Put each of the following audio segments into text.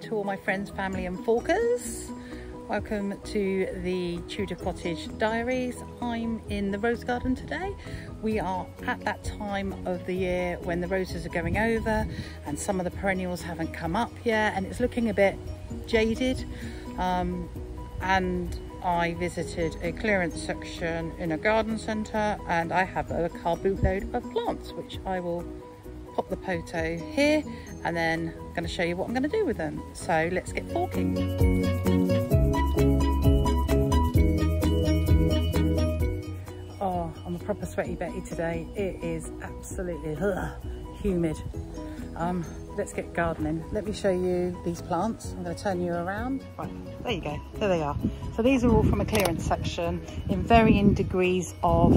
to all my friends, family and Falkers. Welcome to the Tudor Cottage Diaries. I'm in the rose garden today. We are at that time of the year when the roses are going over and some of the perennials haven't come up yet and it's looking a bit jaded. And I visited a clearance section in a garden centre and I have a car bootload of plants, which I will pop the photo here and then I'm going to show you what I'm going to do with them. So let's get forking. Oh, I'm a proper sweaty Betty today. It is absolutely humid. Let's get gardening. Let me show you these plants. I'm going to turn you around. Right, there you go. There they are. So these are all from a clearance section in varying degrees of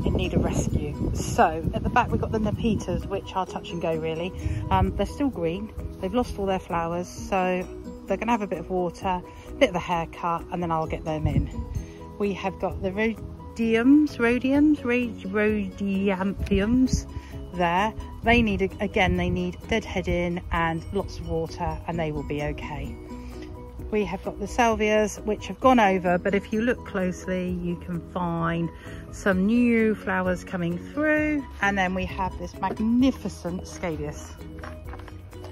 in need of rescue. So at the back we've got the nepitas, which are touch and go really. They're still green. They've lost all their flowers, so they're going to have a bit of water, a bit of a haircut, and then I'll get them in. We have got the rhodianthums there. They need, again, they need deadheading and lots of water and they will be okay. We have got the salvias, which have gone over, but if you look closely you can find some new flowers coming through. And then we have this magnificent scabious,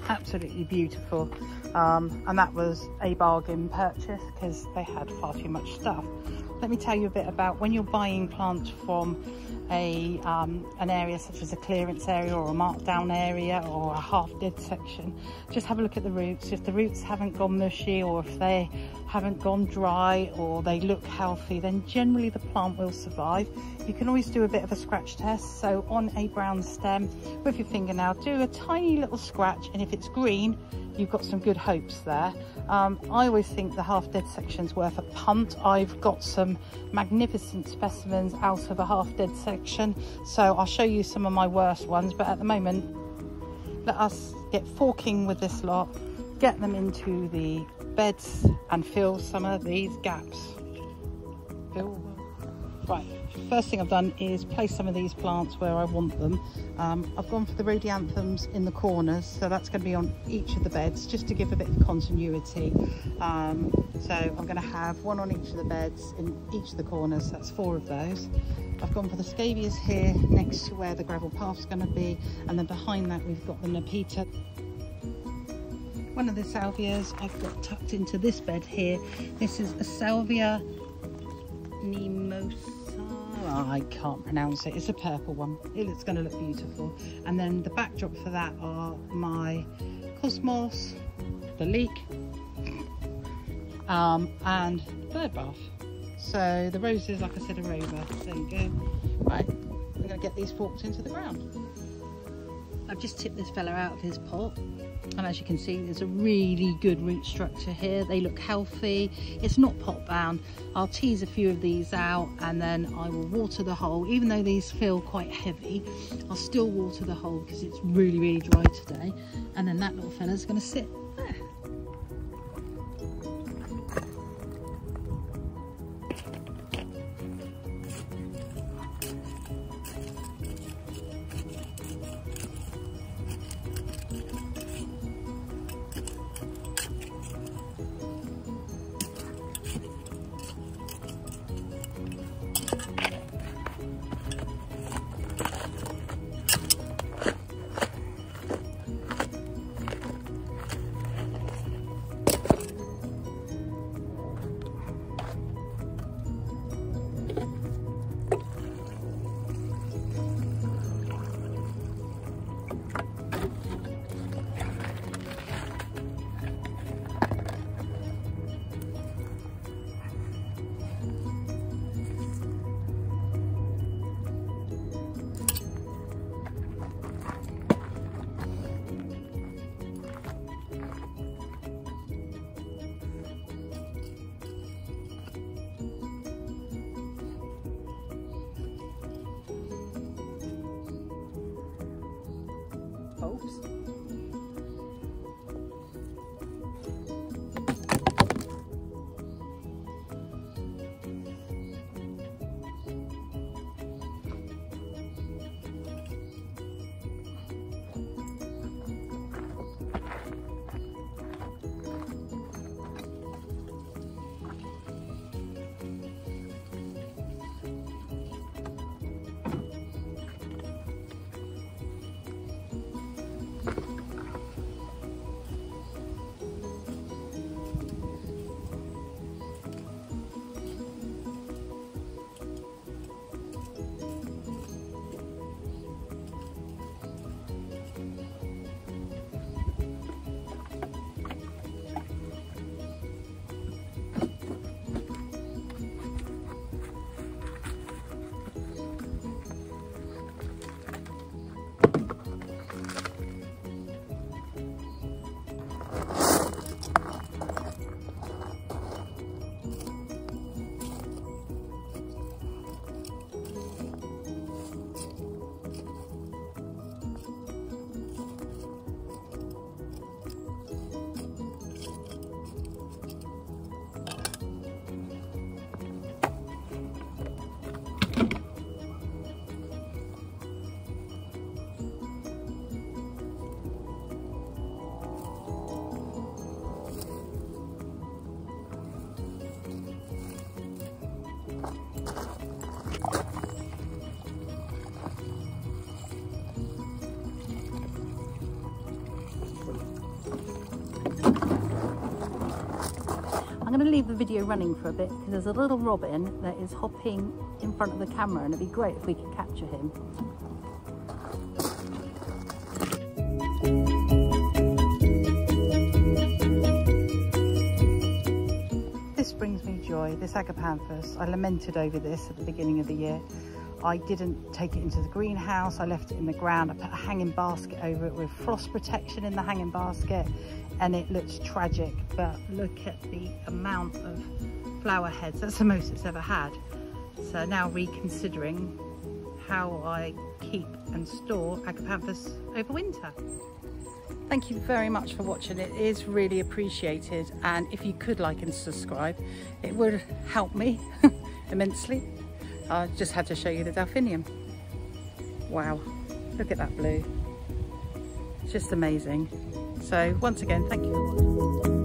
absolutely beautiful, and that was a bargain purchase because they had far too much stuff. Let me tell you a bit about when you're buying plants from an area such as a clearance area or a marked down area or a half dead section. Just have a look at the roots. If the roots haven't gone mushy or if they haven't gone dry or they look healthy, then generally the plant will survive. You can always do a bit of a scratch test. So on a brown stem with your fingernail, do a tiny little scratch, and if it's green, you've got some good hopes there. I always think the half dead section's worth a punt. I've got some magnificent specimens out of a half dead section, so I'll show you some of my worst ones, but at the moment let us get forking with this lot, get them into the beds and fill some of these gaps. Right, first thing I've done is place some of these plants where I want them. I've gone for the rhodianthums in the corners, so that's going to be on each of the beds just to give a bit of continuity. So I'm going to have one on each of the beds in each of the corners, that's 4 of those. I've gone for the scabious here next to where the gravel path's going to be, and then behind that we've got the nepeta. One of the salvias I've got tucked into this bed here. This is a salvia mimosa. I can't pronounce it. It's a purple one. It's going to look beautiful. And then the backdrop for that are my cosmos, the leek, and bird bath. So the roses, like I said, are over. There you go. Right, I'm going to get these forked into the ground. I've just tipped this fella out of his pot, and as you can see there's a really good root structure here. They look healthy. It's not pot bound. I'll tease a few of these out and then I will water the hole. Even though these feel quite heavy, I'll still water the hole because it's really dry today. And then that little fella's going to sit there. I'm going to leave the video running for a bit because there's a little robin that is hopping in front of the camera and it'd be great if we could capture him. This brings me joy, this agapanthus. I lamented over this at the beginning of the year. I didn't take it into the greenhouse, I left it in the ground. I put a hanging basket over it with frost protection in the hanging basket and it looks tragic, but look at the amount of flower heads. That's the most it's ever had. So now reconsidering how I keep and store agapanthus over winter. Thank you very much for watching. It is really appreciated, and if you could like and subscribe, it would help me immensely. I just had to show you the delphinium. Wow, look at that blue. It's just amazing. So once again, thank you for watching.